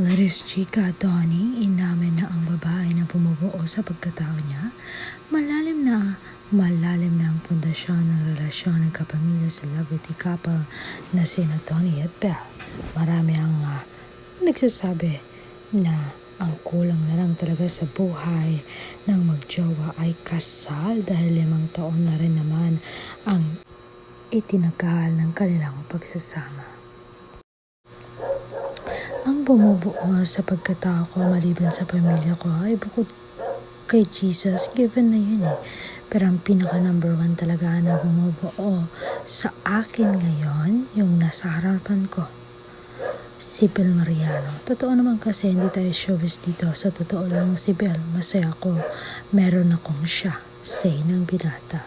Let's chika, Donnie, inamin na ang babae na bumubuo sa pagkatao niya. Malalim na ang pundasyon ng relasyon ng kapamilya sa celebrity couple na sina Donnie at Belle. Marami ang nagsasabi na ang kulang na lang talaga sa buhay ng magjowa ay kasal dahil 5 taon na rin naman ang itinagal ng kanilang pagsasama. Ang bumubuo sa pagkatao ko maliban sa pamilya ko ay bukod kay Jesus, given na yun eh. Pero ang pinaka number 1 talaga na bumubuo sa akin ngayon, yung nasa harapan ko, si Belle Mariano. Totoo naman kasi hindi tayo showbiz dito. Sa totoo lang si Belle, masaya ako. Meron akong siya, say ng binata.